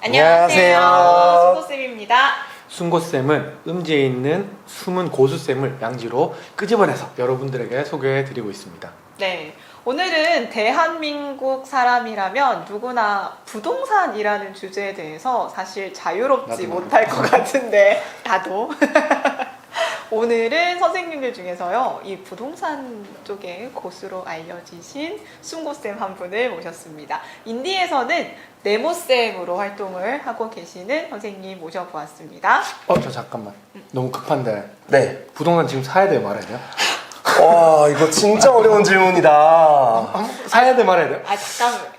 안녕하세요. 순고쌤입니다. 순고쌤은 음지에 있는 숨은 고수쌤을 양지로 끄집어내서 여러분들에게 소개해드리고 있습니다. 네, 오늘은 대한민국 사람이라면 누구나 부동산이라는 주제에 대해서 사실 자유롭지 나도. 못할 것 같은데 나도 오늘은 선생님들 중에서요 이 부동산 쪽에 고수로 알려지신 순고쌤 한 분을 모셨습니다. 인디에서는 네모쌤으로 활동을 하고 계시는 선생님 모셔보았습니다. 저 잠깐만. 너무 급한데 네. 부동산 지금 사야 돼요, 말아야 돼요? 와, 이거 진짜 어려운 질문이다. 사야 돼, 말아야 돼요? 아 잠깐.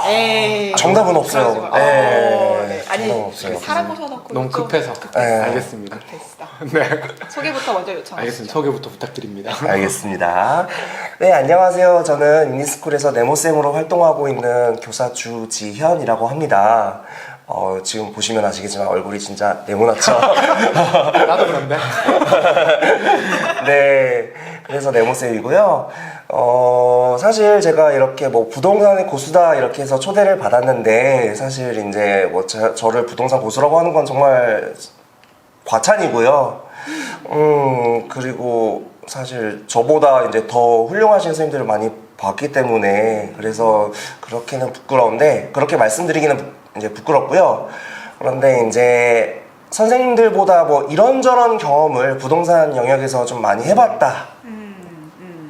에이. 정답은 없어요. 그러지 마. 네. 아니 정답은 없어요. 사람 모셔놓고 너무 좀 급해서. 네. 알겠습니다. 급했어. 네. 소개부터 먼저 요청하시죠. 알겠습니다. 소개부터 부탁드립니다. 알겠습니다. 네, 안녕하세요. 저는 유니스쿨에서 네모쌤으로 활동하고 있는 교사 주지현이라고 합니다. 지금 보시면 아시겠지만 얼굴이 진짜 네모나죠? 나도 그런데. 네, 그래서 네모쌤이고요. 사실 제가 이렇게 뭐 부동산의 고수다 이렇게 해서 초대를 받았는데 사실 이제 뭐 저를 부동산 고수라고 하는 건 정말 과찬이고요. 그리고 사실 저보다 이제 더 훌륭하신 선생님들을 많이 봤기 때문에 그래서 그렇게는 부끄러운데 그렇게 말씀드리기는 이제 부끄럽고요. 그런데 이제 선생님들보다 뭐 이런저런 경험을 부동산 영역에서 좀 많이 해봤다.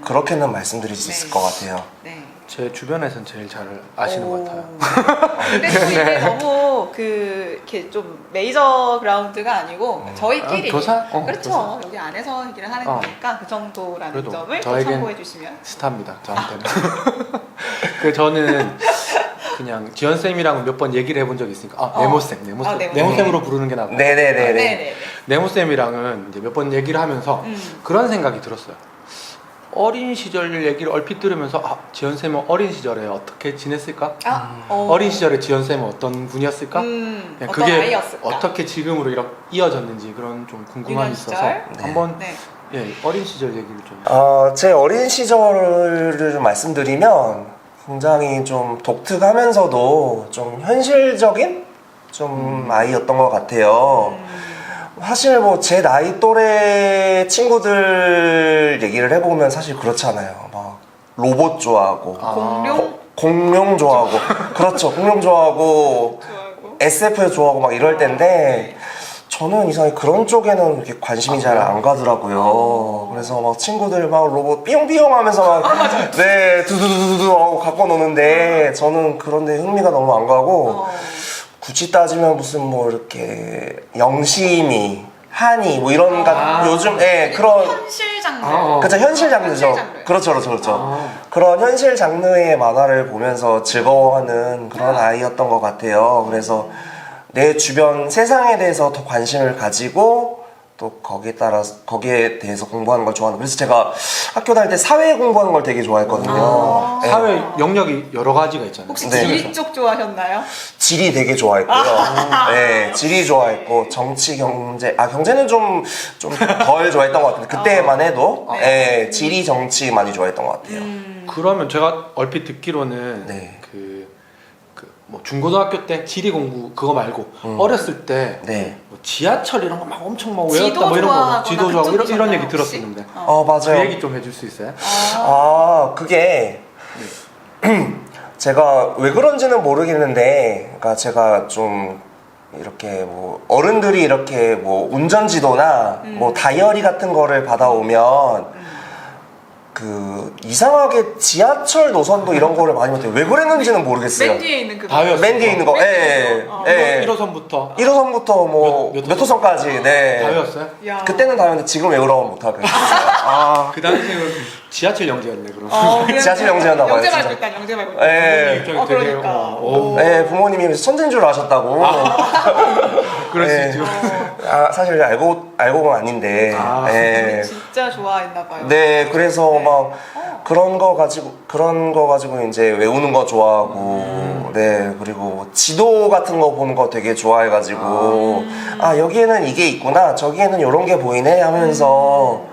그렇게는 말씀드릴 수 있을 것 같아요. 네. 제 주변에선 제일 잘 아시는 것 같아요. 근데 또 이게 너무 이렇게 좀 메이저 그라운드가 아니고 저희끼리 교사? 그렇죠. 교사. 여기 안에서 얘기를 하는 거니까 그 정도라는 그래도 점을 또 저에겐 참고해 주시면. 스타입니다, 저한테는. 저는 그냥 지연쌤이랑 몇 번 얘기를 해본 적이 있으니까 네모쌤. 네모쌤으로 부르는 게 낫고 네네네네. 네네. 네모쌤이랑은 이제 몇 번 얘기를 하면서 그런 생각이 들었어요. 어린 시절 얘기를 얼핏 들으면서 지연쌤은 어린 시절에 어떻게 지냈을까? 어린 시절에 지연쌤은 어떤 분이었을까? 그냥 어떤 그게 아이였을까? 어떻게 지금으로 이렇게 이어졌는지 그런 좀 궁금함이 유년 있어서 시절? 한번 네. 어린 시절 얘기를 좀 제 어린 시절을 좀 말씀드리면 굉장히 좀 독특하면서도 좀 현실적인 좀 아이였던 것 같아요. 사실 뭐 제 나이 또래 친구들 얘기를 해보면 사실 그렇잖아요. 막 로봇 좋아하고 공룡 좋아하고 그렇죠. 공룡 좋아하고 SF 좋아하고 막 이럴 텐데 저는 이상하게 그런 쪽에는 그렇게 관심이 잘 안 가더라고요. 그래서 막 친구들 막 로봇 삐용삐용 하면서 막 네 두두두두두 하고 갖고 노는데 저는 그런데 흥미가 너무 안 가고 굳이 따지면 무슨 뭐 이렇게 영심이 한이 뭐 이런 요즘 그런 현실 장르. 그렇죠. 현실 장르죠. 현실 장르. 그렇죠. 그런 현실 장르의 만화를 보면서 즐거워하는 그런 아이였던 것 같아요. 그래서 내 주변 세상에 대해서 더 관심을 가지고 또 거기에 대해서 공부하는 걸 좋아하는. 그래서 제가 학교 다닐 때 사회 공부하는 걸 되게 좋아했거든요. 네. 사회 영역이 여러 가지가 있잖아요. 혹시 네. 지리 쪽 좋아하셨나요? 지리 되게 좋아했고요. 네, 지리 좋아했고 정치, 경제. 경제는 좀 덜 좋아했던 것 같은데 그때만 해도 지리, 정치 많이 좋아했던 것 같아요. 그러면 제가 얼핏 듣기로는 네. 뭐 중고등학교 때 지리 공부 그거 말고 어렸을 때 네. 뭐 지하철 이런 거 막 엄청 막 지도 외웠다 뭐 이런 거 좋아하거나 지도 좋아하고 이런 그쪽이셨나요, 얘기 혹시? 들었었는데 맞아요. 그 얘기 좀 해줄 수 있어요? 그게 제가 왜 그런지는 모르겠는데, 그러니까 제가 좀 이렇게 뭐 어른들이 이렇게 뭐 운전지도나 뭐 다이어리 같은 거를 받아오면 이상하게 지하철 노선도 이런 거를 많이 못해요. 왜 그랬는지는 모르겠어요. 맨 뒤에 있는 다 외웠어요. 맨 뒤에 있는 거, 예. 1호선부터 1호선부터 뭐 몇 호선까지, 네. 다 외웠어요? 야. 그때는 다 외웠는데 지금 외우라고 못하겠어요. 그 당시에는 지하철 영재였네 그럼. 지하철 영재였나 봐요, 영재 진짜. 말고 일단 영재 말고. 예. 그러니까. 네, 부모님이 천재인 줄 아셨다고. 그럴 수 있죠. 사실 알고는 아닌데. 예. 진짜 좋아했나 봐요. 네, 그래서 막 그런 거 가지고 이제 외우는 거 좋아하고, 네, 그리고 지도 같은 거 보는 거 되게 좋아해가지고, 여기에는 이게 있구나, 저기에는 이런 게 보이네 하면서.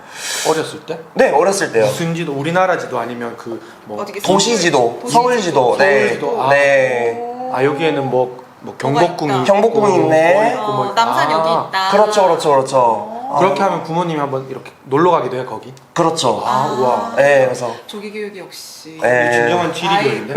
어렸을 때? 네, 어렸을 때요. 무슨 지도? 우리나라 지도 아니면 뭐 어떻게 도시 지도, 서울 지도, 네. 서울 지도. 네. 여기에는 뭐 뭐 뭐가 경복궁이 있다. 경복궁이 있네. 있고 뭐 있고. 남산 여기 있다. 그렇죠. 그렇게 하면 부모님이 한번 이렇게 놀러 가기도 해 거기. 그렇죠. 아, 우와. 네, 그래서 조기 교육이 역시 네. 진정한 지리교육인데.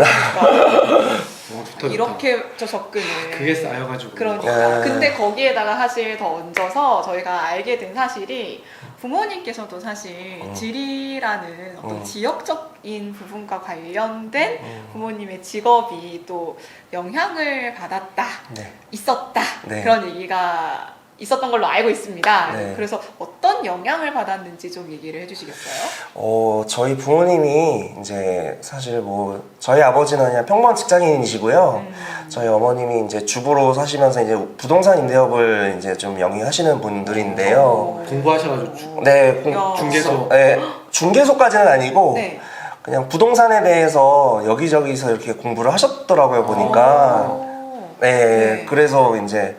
좋다. 이렇게 저 접근을 그게 쌓여가지고. 그러니까. 네. 근데 거기에다가 사실 더 얹어서 저희가 알게 된 사실이 부모님께서도 사실 지리라는 어떤 지역적인 부분과 관련된 부모님의 직업이 또 영향을 받았다, 네. 있었다 네. 그런 얘기가 있었던 걸로 알고 있습니다. 네. 그래서 어떤 영향을 받았는지 좀 얘기를 해주시겠어요? 저희 부모님이 이제 사실 뭐 저희 아버지는 그냥 평범한 직장인이시고요. 저희 어머님이 이제 주부로 사시면서 이제 부동산 임대업을 이제 좀 영위하시는 분들인데요. 공부하셔가지고 네, 야. 중개소. 네, 중개소까지는 아니고 네. 그냥 부동산에 대해서 여기저기서 이렇게 공부를 하셨더라고요, 보니까. 오. 네, 그래서 이제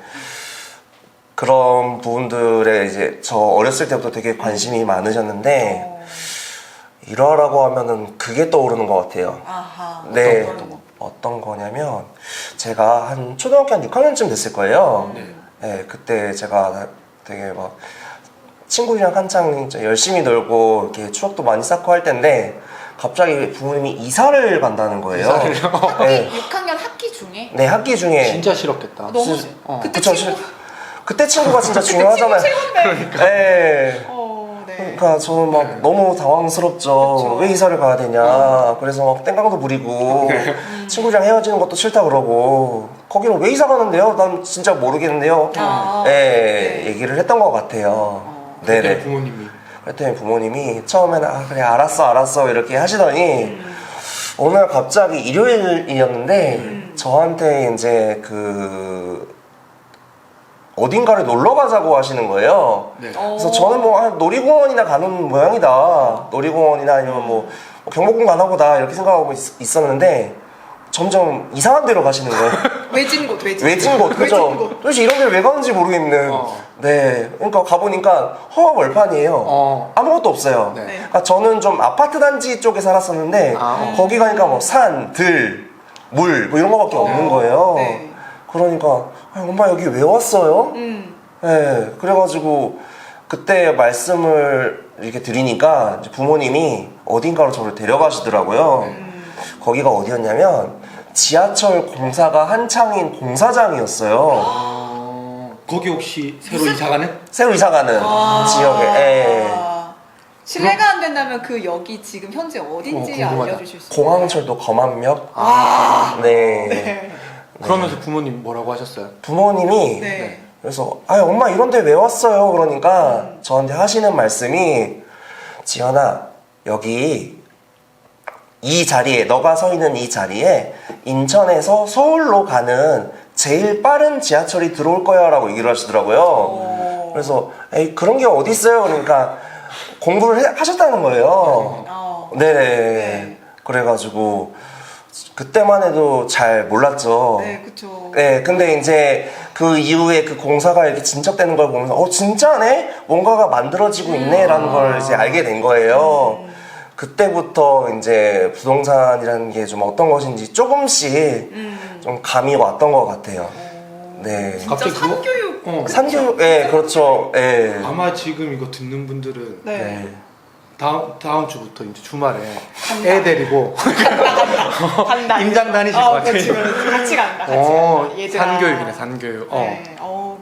그런 부분들에 이제 저 어렸을 때부터 되게 관심이 많으셨는데 이러라고 하면은 그게 떠오르는 것 같아요. 아하. 네, 어떤 거? 어떤 거냐면 제가 한 초등학교 한 6학년쯤 됐을 거예요. 네. 네, 그때 제가 되게 막 친구들이랑 한창 열심히 놀고 이렇게 추억도 많이 쌓고 할 텐데 갑자기 부모님이 이사를 간다는 거예요. 네, 6학년 학기 중에 네, 학기 중에 진짜 싫었겠다. 너무 그때 그쵸, 친구 그때 친구가 진짜 중요하잖아요. 최고인데. 네. 네. 그러니까 저는 막 너무 당황스럽죠. 그쵸. 왜 이사를 가야 되냐. 그래서 막 땡깡도 부리고 친구랑 헤어지는 것도 싫다 그러고 거기는 왜 이사 가는데요? 난 진짜 모르겠는데요. 네, 얘기를 했던 것 같아요. 그때 네네. 부모님이. 그랬더니 부모님이 처음에는 아 그래 알았어 이렇게 하시더니 어느 날 갑자기 일요일이었는데 저한테 이제 그 어딘가를 놀러 가자고 하시는 거예요. 네. 그래서 저는 뭐 놀이공원이나 가는 모양이다. 놀이공원이나 아니면 뭐 경복궁 가나 보다 이렇게 생각하고 있었는데 점점 이상한 데로 가시는 거예요. 외진 곳. 외진 곳, 그죠? 도대체 이런 데를 왜 가는지 모르겠는. 네, 그러니까 가보니까 허허벌판이에요. 아무것도 없어요. 네. 그러니까 저는 좀 아파트 단지 쪽에 살았었는데 거기 가니까 뭐 산, 들, 물 뭐 이런 거밖에 없는 거예요. 네. 그러니까 엄마 여기 왜 왔어요? 네, 그래가지고 그때 말씀을 이렇게 드리니까 이제 부모님이 어딘가로 저를 데려가시더라고요. 거기가 어디였냐면 지하철 공사가 한창인 공사장이었어요. 거기 혹시 새로 이사가는? 새로 이사가는 지역에. 예. 실례가 안 된다면 그 역이 지금 현재 어딘지 궁금하다. 알려주실 수 있어요? 공항철도 검암역. 네. 네. 그러면서 부모님 뭐라고 하셨어요? 부모님이 네. 그래서 엄마 이런 데 왜 왔어요? 그러니까 저한테 하시는 말씀이 지연아 여기 이 자리에 너가 서 있는 이 자리에 인천에서 서울로 가는 제일 빠른 지하철이 들어올 거야 라고 얘기를 하시더라고요. 그래서 에이 그런 게 어디 있어요? 그러니까 공부를 하셨다는 거예요. 네네. 네. 그래가지고 그때만 해도 잘 몰랐죠. 네, 그쵸. 네, 근데 이제 그 이후에 그 공사가 이렇게 진척되는 걸 보면서 진짜네? 뭔가가 만들어지고 있네라는 걸 이제 알게 된 거예요. 그때부터 이제 부동산이라는 게 좀 어떤 것인지 조금씩 좀 감이 왔던 것 같아요. 네. 진짜 갑자기 그거- 산교육. 산교육, 예, 그렇죠. 예. 아마 지금 이거 듣는 분들은 네. 네. 다음 주부터 이제 주말에 애 데리고 간다. 임장 다니실 것 같아요. 그렇지. 같이 간다. 얘들아. 산교육이네, 산교육. 네.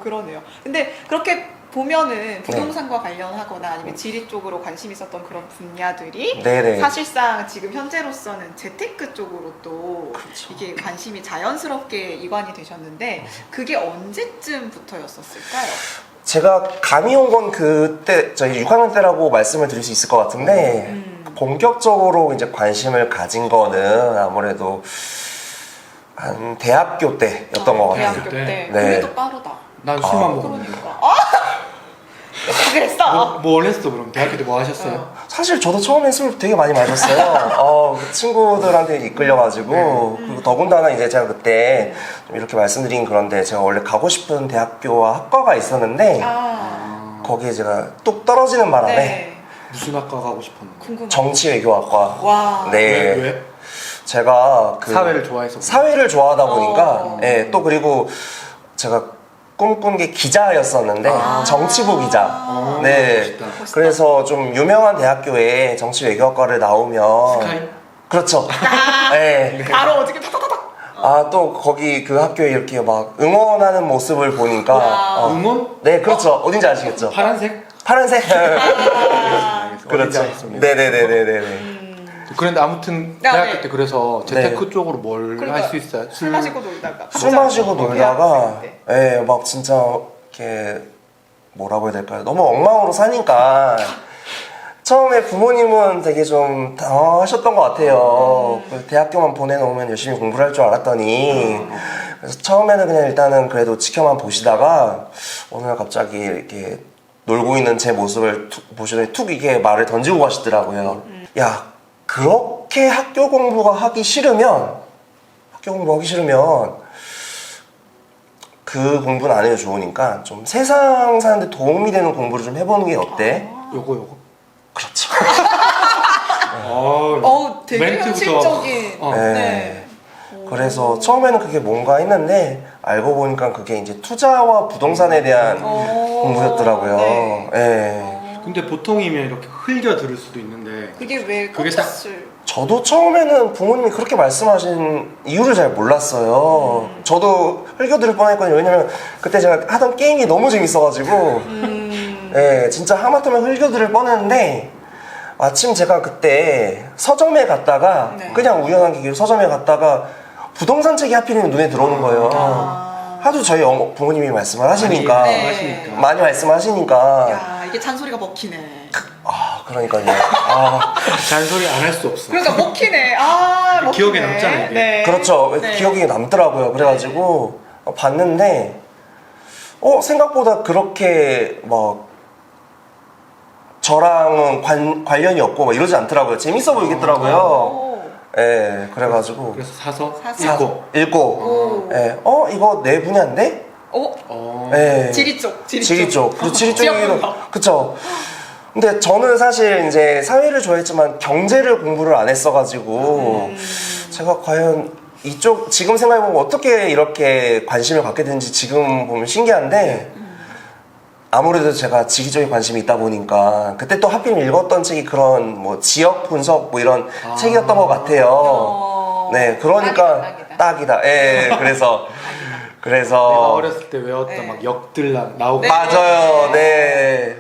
그러네요. 근데 그렇게 보면은 부동산과 관련하거나 아니면 지리 쪽으로 관심 있었던 그런 분야들이 네네. 사실상 지금 현재로서는 재테크 쪽으로 또 그렇죠. 이게 관심이 자연스럽게 이관이 되셨는데 그게 언제쯤부터였었을까요? 제가 감이 온 건 그때 저희 6학년 때라고 말씀을 드릴 수 있을 것 같은데 본격적으로 이제 관심을 가진 거는 아무래도 한 대학교 때였던 것 같아요. 대학교 때. 네. 그래도 빠르다. 난 술만 먹었는데. 그러니까. 그랬어. 뭘 했어 그럼? 대학교 때 뭐 하셨어요? 사실 저도 처음에 술 되게 많이 마셨어요. 친구들한테 이끌려가지고 그리고 더군다나 이제 제가 그때 좀 이렇게 말씀드린 그런데 제가 원래 가고 싶은 대학교와 학과가 있었는데 거기에 제가 뚝 떨어지는 바람에 네. 무슨 학과 가고 싶었는데? 궁금해. 정치외교학과. 와. 네. 왜? 제가 그 사회를 좋아해서 사회를 좋아하다 보니까 예, 또 그리고 제가 꿈꾼 게 기자였었는데 정치부 기자. 네. 멋있다. 그래서 좀 유명한 대학교에 정치 외교학과를 나오면 스카이? 그렇죠. 네. 바로 어떻게 타타타타. 아, 또 거기 그 학교에 이렇게 막 응원하는 모습을 보니까 와. 응원? 네, 그렇죠. 어딘지 아시겠죠? 파란색? 파란색. 어딘지 그렇죠. 알겠습니다. 네네네네네. 그런데 아무튼 네, 대학교 네. 때 그래서 재테크 네. 쪽으로 뭘 그러니까 할 수 있어요? 술 마시고 놀다가. 술 마시고 놀다가 대학생 때. 예, 막 진짜 이렇게 뭐라고 해야 될까요? 너무 엉망으로 사니까 처음에 부모님은 되게 좀 당황하셨던 것 같아요. 그 대학교만 보내놓으면 열심히 공부를 할 줄 알았더니 그래서 처음에는 그냥 일단은 그래도 지켜만 보시다가 어느 날 갑자기 이렇게 놀고 있는 제 모습을 보시더니 툭 이게 말을 던지고 가시더라고요. 야, 그렇게 학교 공부하기 싫으면 그 공부는 안 해도 좋으니까 좀 세상 사는데 도움이 되는 공부를 좀 해보는 게 어때? 요거 그렇죠. 되게 멘트부터. 현실적인. 네. 네. 그래서 처음에는 그게 뭔가 했는데 알고 보니까 그게 이제 투자와 부동산에 대한 공부였더라고요. 네. 네. 근데 보통이면 이렇게 흘겨 들을 수도 있는데 그게 왜 그게 딱- 꽂혔을? 저도 처음에는 부모님이 그렇게 말씀하신 이유를 잘 몰랐어요. 저도 흘겨들을 뻔했거든요. 왜냐면 그때 제가 하던 게임이 너무 재밌어가지고 네, 진짜 하마터면 흘겨들을 뻔했는데 마침 제가 그때 서점에 갔다가 네. 그냥 우연한 계기로 서점에 갔다가 부동산 책이 하필이면 눈에 들어오는 거예요. 하도 저희 부모님이 말씀을 하시니까 네. 하시니까. 많이 말씀하시니까 야, 이게 잔소리가 먹히네. 그러니까요. 아, 잔소리 안 할 수 없어. 그러니까 먹히네. 아, 먹히네. 기억에 남잖아요, 이게. 네. 그렇죠. 네. 기억이 남더라고요. 그래가지고 봤는데 생각보다 그렇게 막 저랑은 관련이 없고 막 이러지 않더라고요. 재밌어 보이겠더라고요. 오. 예, 그래가지고 그래서 사서 사서. 읽고. 오. 예, 이거 내 분야인데? 오. 예. 지리 쪽. 지리 쪽. 그리고 지리 지역 쪽이기도. 분석. 그쵸. 근데 저는 사실 이제 사회를 좋아했지만 경제를 공부를 안 했어가지고 제가 과연 이쪽 지금 생각해보면 어떻게 이렇게 관심을 갖게 됐는지 지금 보면 신기한데 아무래도 제가 지리적인 관심이 있다 보니까 그때 또 하필 읽었던 책이 그런 뭐 지역 분석 뭐 이런 책이었던 것 같아요. 네, 그러니까 딱이다. 예, 그래서 내가 어렸을 때 외웠던 네. 막 역들 나오고 네. 맞아요. 네.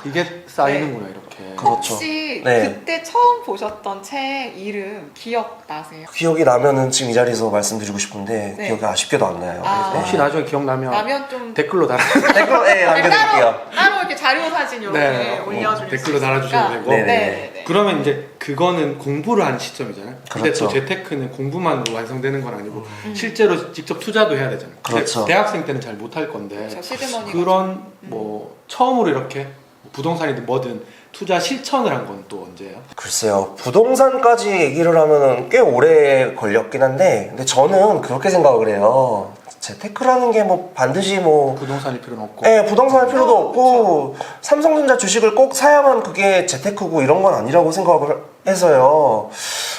이게 쌓이는구나 이렇게. 그렇죠. 혹시 네. 그때 처음 보셨던 책 이름 기억나세요? 기억이 나면은 지금 이 자리에서 말씀드리고 싶은데 네. 기억이 아쉽게도 안 나요. 아. 네. 혹시 나중에 기억나면 나면 좀 댓글로 달아. 댓글로 남겨드릴게요. 따로 이렇게 자료 사진 이렇게 네, 올려줄 댓글로 수 달아주셔도 있으니까. 되고. 네네. 네네네. 그러면 이제 그거는 공부를 한 시점이잖아요. 근데 그렇죠. 또 재테크는 공부만으로 완성되는 건 아니고 실제로 직접 투자도 해야 되잖아요. 그렇죠. 대학생 때는 잘 못할 건데 저 시드머니가 그런 뭐 처음으로 이렇게 부동산이든 뭐든 투자 실천을 한 건 또 언제예요? 글쎄요, 부동산까지 얘기를 하면은 꽤 오래 걸렸긴 한데, 근데 저는 그렇게 생각을 해요. 재테크라는 게 뭐 반드시 뭐, 부동산일 필요는 없고. 예, 부동산할 필요도 없고, 삼성전자 주식을 꼭 사야만 그게 재테크고 이런 건 아니라고 생각을 해서요.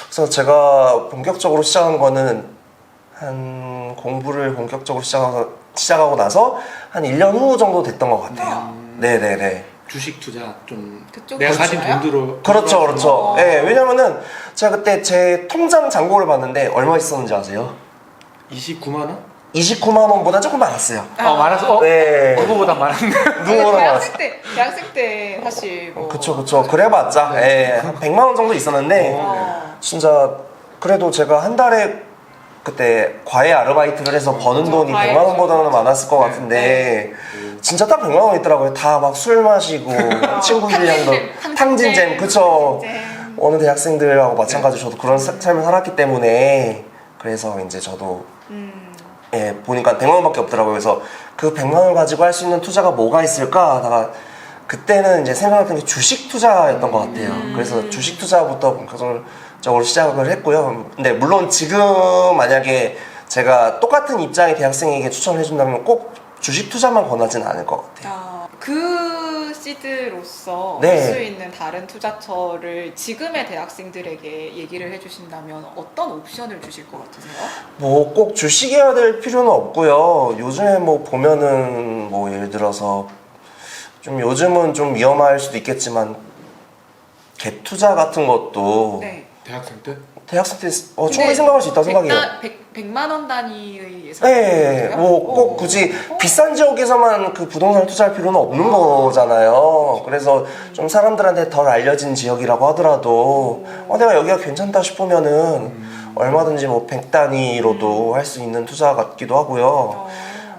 그래서 제가 본격적으로 시작한 거는 공부를 본격적으로 시작하고 나서 한 1년 후 정도 됐던 것 같아요. 네네네. 주식 투자 좀 그쪽으로 내가 가진 좋아요? 돈으로 그렇죠, 그렇죠. 예, 왜냐면은 제가 그때 제 통장 잔고를 봤는데 얼마 있었는지 아세요? 29만 원? 29만 원보다 조금 많았어요. 많아서 네. 누구보다 많았네. 누구보다 많았어요. 대학생 때 사실 뭐 그쵸. 그래봤자, 예, 한 100만 원 정도 있었는데, 진짜, 그래도 제가 한 달에 그때 과외 아르바이트를 해서 버는 돈이 과외 100만 원보다는 많았을 것 네. 같은데, 진짜 딱 100만 원 있더라고요. 다 막 술 마시고, 친구들이랑도 탕진잼, 그쵸. 탕진잼. 어느 대학생들하고 마찬가지로 저도 그런 삶을 살았기 때문에, 그래서 이제 저도 예, 보니까 100만 원밖에 없더라고요. 그래서 그 100만 원을 가지고 할 수 있는 투자가 뭐가 있을까 하다가 그때는 이제 생각했던 게 주식 투자였던 것 같아요. 그래서 주식 투자부터 본격적으로 시작을 했고요. 근데 물론 지금 만약에 제가 똑같은 입장의 대학생에게 추천을 해준다면 꼭 주식 투자만 권하진 않을 것 같아요. 그 시드로서 네. 할 수 있는 다른 투자처를 지금의 대학생들에게 얘기를 해주신다면 어떤 옵션을 주실 것 같으세요? 뭐 꼭 주식이어야 될 필요는 없고요. 요즘에 뭐 보면은 뭐 예를 들어서 좀 요즘은 좀 위험할 수도 있겠지만 갭 투자 같은 것도 네. 대학생 때? 대학생 때 충분히 생각할 수 있다고 생각해요. 100만 원 단위의 예산. 네, 뭐 꼭 굳이 비싼 지역에서만 그 부동산을 투자할 필요는 없는 거잖아요. 그래서 좀 사람들한테 덜 알려진 지역이라고 하더라도 내가 여기가 괜찮다 싶으면은 얼마든지 뭐 100단위로도 할 수 있는 투자 같기도 하고요.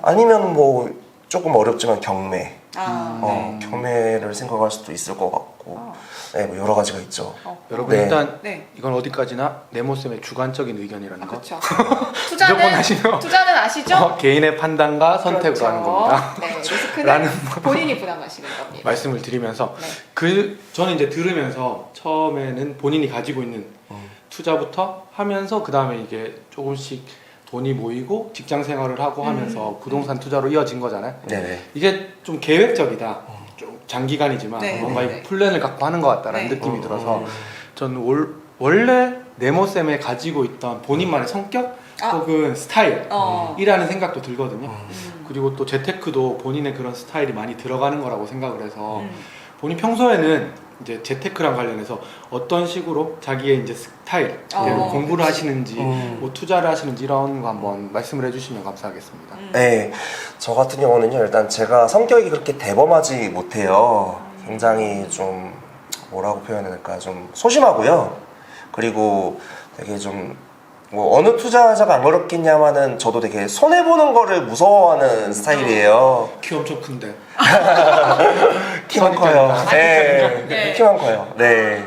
아니면 뭐 조금 어렵지만 경매. 네. 경매를 생각할 수도 있을 것 같고. 네, 뭐 여러 가지가 있죠. 여러분 네. 일단 네. 이건 어디까지나 네모쌤의 주관적인 의견이라는 거. 그렇죠. 무조건 하시면 투자는 아시죠? 개인의 판단과 선택으로 그렇죠. 하는 겁니다. 네, 리스크는 라는 본인이 부담하시는 겁니다. 말씀을 드리면서 네. 저는 이제 들으면서 처음에는 본인이 가지고 있는 투자부터 하면서 그 다음에 이게 조금씩 돈이 모이고 직장 생활을 하고 하면서 부동산 투자로 이어진 거잖아요. 네네. 이게 좀 계획적이다. 좀 장기간이지만 네, 뭔가 네. 이 플랜을 갖고 하는 것 같다라는 네. 느낌이 들어서 저는 원래 네모쌤에 가지고 있던 본인만의 성격 혹은 스타일이라는 생각도 들거든요. 그리고 또 재테크도 본인의 그런 스타일이 많이 들어가는 거라고 생각을 해서 본인 평소에는 이제 재테크랑 관련해서 어떤 식으로 자기의 이제 스타일, 공부를 하시는지, 뭐 투자를 하시는지 이런 거 한번 말씀을 해주시면 감사하겠습니다. 네, 저 같은 경우는요, 일단 제가 성격이 그렇게 대범하지 못해요. 굉장히 좀, 뭐라고 표현해야 될까, 좀 소심하고요. 그리고 되게 좀, 뭐, 어느 투자자가 안 그렇겠냐마는 저도 되게 손해보는 거를 무서워하는 스타일이에요. 키 엄청 큰데. 키만 커요. 네, 네. 키만 커요. 네.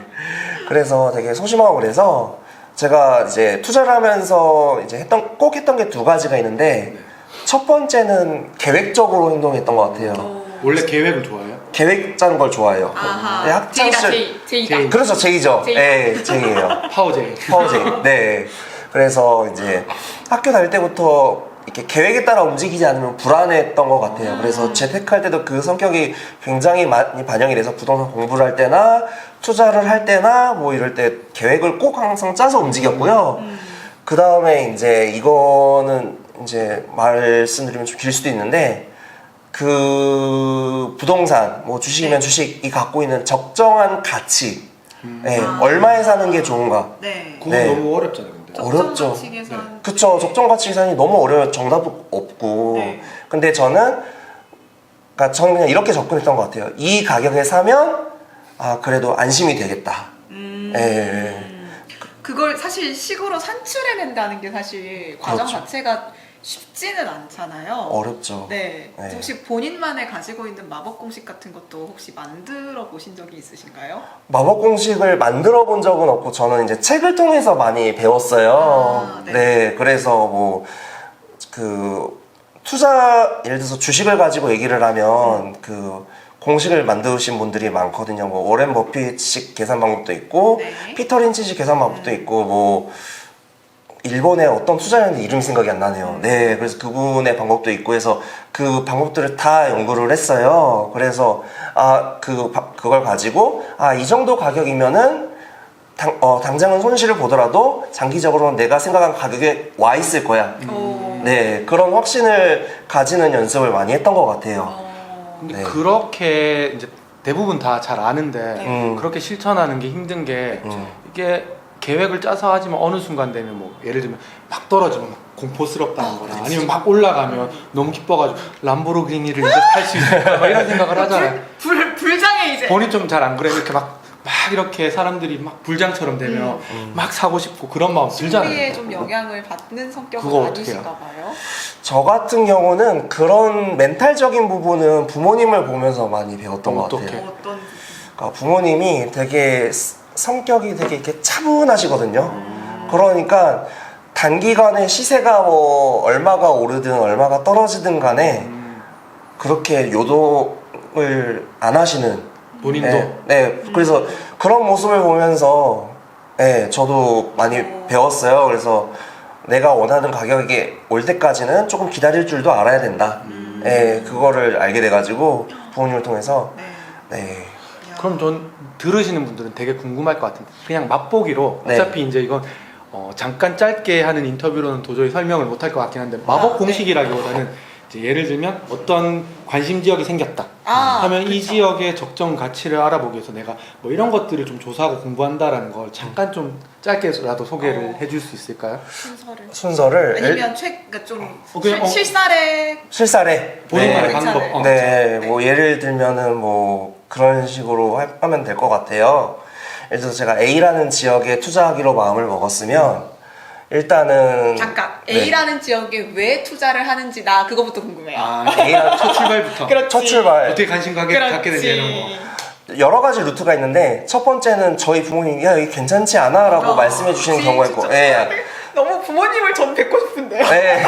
그래서 되게 소심하고 그래서 제가 이제 투자를 하면서 이제 꼭 했던 게 두 가지가 있는데 첫 번째는 계획적으로 행동했던 것 같아요. 원래 계획을 좋아해요? 계획 짜는 걸 좋아해요. 아하. 네, 학창 시절 제이다. 그렇죠, 제이죠. 제이. 네, 제이예요. 파워제이. 파워제이. 네. 그래서 이제 학교 다닐 때부터 이렇게 계획에 따라 움직이지 않으면 불안했던 것 같아요. 그래서 재테크할 때도 그 성격이 굉장히 많이 반영이 돼서 부동산 공부를 할 때나 투자를 할 때나 뭐 이럴 때 계획을 꼭 항상 짜서 움직였고요. 그 다음에 이제 이거는 이제 말씀드리면 좀 길 수도 있는데 그 부동산 뭐 주식이면 주식이 갖고 있는 적정한 가치, 네, 얼마에 사는 게 좋은가? 네. 그건 네. 너무 어렵잖아요, 근데. 어렵죠. 가치 계산. 그쵸. 적정 가치 계산이 너무 어려워요. 정답 없고. 네. 근데 저는 그냥 이렇게 접근했던 것 같아요. 이 가격에 사면 그래도 안심이 되겠다. 예. 그걸 사실 식으로 산출해낸다는 게 사실 과정 그렇죠. 자체가 쉽지는 않잖아요. 어렵죠. 네. 네. 혹시 본인만의 가지고 있는 마법 공식 같은 것도 혹시 만들어 보신 적이 있으신가요? 마법 공식을 만들어 본 적은 없고 저는 이제 책을 통해서 많이 배웠어요. 네. 네. 그래서 뭐 그 투자 예를 들어서 주식을 가지고 얘기를 하면 그 공식을 만드신 분들이 많거든요. 뭐 워렌 버핏식 계산 방법도 있고 네. 피터 린치식 계산 방법도 있고 뭐 일본의 어떤 투자자인데 이름이 생각이 안 나네요. 네, 그래서 그분의 방법도 있고 해서 그 방법들을 다 연구를 했어요. 그래서 그걸 가지고 이 정도 가격이면은 당장은 손실을 보더라도 장기적으로는 내가 생각한 가격에 와 있을 거야. 네, 그런 확신을 가지는 연습을 많이 했던 것 같아요. 근데 네. 그렇게 이제 대부분 다 잘 아는데 그렇게 실천하는 게 힘든 게 이게 계획을 짜서 하지만 어느 순간 되면 뭐 예를 들면 막 떨어지면 막 공포스럽다는 거나 아니면 막 올라가면 너무 기뻐가지고 람보르기니를 이제 탈 수 있을까 막 이런 생각을 하잖아요. 불장에 이제. 본인 좀 잘 안 그래요? 이렇게 막 이렇게 사람들이 막 불장처럼 되면 막 사고 싶고 그런 마음 들잖아요. 심리에 좀 영향을 받는 성격은 그거 어떻게 아니신가 봐요. 저 같은 경우는 그런 멘탈적인 부분은 부모님을 보면서 많이 배웠던 것 어떻게? 같아요. 어떤 그러니까 부모님이 되게 성격이 되게 이렇게 차분하시거든요. 그러니까 단기간에 시세가 뭐 얼마가 오르든 얼마가 떨어지든 간에 그렇게 요동을 안 하시는 본인도 네, 그래서 그런 모습을 보면서 네, 저도 많이 배웠어요. 그래서 내가 원하는 가격에 올 때까지는 조금 기다릴 줄도 알아야 된다. 네, 그거를 알게 돼가지고 부모님을 통해서 네. 그럼 전 들으시는 분들은 되게 궁금할 것 같은데 그냥 맛보기로 네. 어차피 이제 이건 잠깐 짧게 하는 인터뷰로는 도저히 설명을 못할 것 같긴 한데 마법 공식이라기보다는 이제 예를 들면 어떤 관심 지역이 생겼다 하면 이 그렇죠. 지역의 적정 가치를 알아보기 위해서 내가 뭐 이런 것들을 좀 조사하고 공부한다라는 걸 잠깐 좀 짧게라도 소개를 해줄 수 있을까요? 순서를 아니면 그러니까 좀 그냥, 실사래 본인만의 네. 방법. 네, 뭐 예를 들면은 뭐 그런 식으로 하면 될 것 같아요. 예를 들어서 제가 A라는 지역에 투자하기로 마음을 먹었으면 일단은 잠깐 네. A라는 지역에 왜 투자를 하는지 나 그거부터 궁금해요. A라 첫 출발부터 그렇지. 첫 출발 어떻게 관심 갖게 되는지 이런 거. 여러 가지 루트가 있는데 첫 번째는 저희 부모님이 야 여기 괜찮지 않아? 라고 말씀해 주시는 경우가 있고 예. 너무 부모님을 전 뵙고 싶은데요. 네.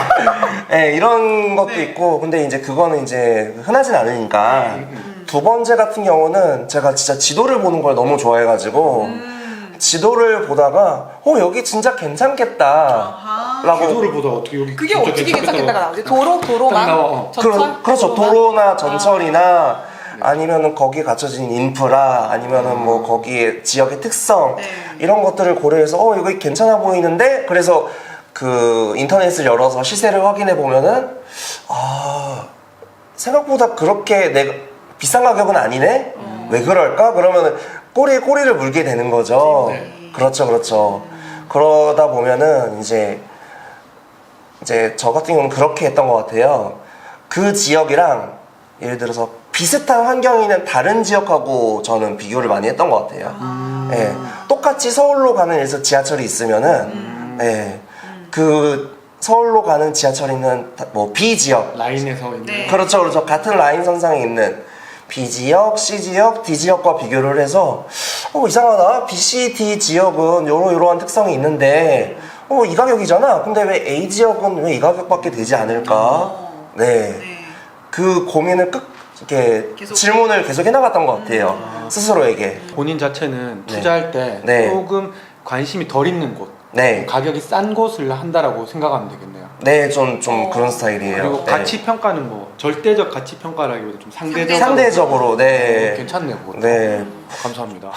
네, 이런 것도 있고 근데 이제 그거는 이제 흔하진 않으니까 두 번째 같은 경우는 제가 진짜 지도를 보는 걸 너무 좋아해가지고 지도를 보다가 여기 진짜 괜찮겠다 라고 지도를 보다 어떻게 여기 그게 진짜 어떻게 괜찮겠다고. 괜찮겠다가 나오지? 도로만? 나와. 전철? 그렇죠. 도로만? 도로나 전철이나 아니면은 거기에 갖춰진 인프라 아니면은 뭐 거기에 지역의 특성 이런 것들을 고려해서 여기 괜찮아 보이는데 그래서 그 인터넷을 열어서 시세를 확인해 보면은 생각보다 그렇게 내가 비싼 가격은 아니네? 왜 그럴까? 그러면은 꼬리에 꼬리를 물게 되는 거죠. 그렇죠. 그러다 보면은 이제 저 같은 경우는 그렇게 했던 것 같아요. 그 지역이랑 예를 들어서 비슷한 환경이 있는 다른 지역하고 저는 비교를 많이 했던 것 같아요. 예, 똑같이 서울로 가는 예를 들어서 지하철이 있으면은 예, 그 서울로 가는 지하철이 있는 뭐 B 지역 라인에서 있는 그렇죠. 같은 라인 선상에 있는 B 지역, C 지역, D 지역과 비교를 해서 이상하다. B, C, D 지역은 요러한 특성이 있는데 이 가격이잖아. 근데 왜 A 지역은 왜 이 가격밖에 되지 않을까? 그 고민을 이렇게 질문을 계속 해나갔던 것 같아요. 스스로에게. 본인 자체는 투자할 때 네. 조금 관심이 덜 있는 곳 네. 가격이 싼 곳을 한다라고 생각하면 되겠네요. 네, 좀 그런 스타일이에요. 그리고 네. 가치 평가는 뭐 절대적 가치 평가라기보다 좀 상대적 상대적으로, 네. 괜찮네요. 그것도. 네. 감사합니다.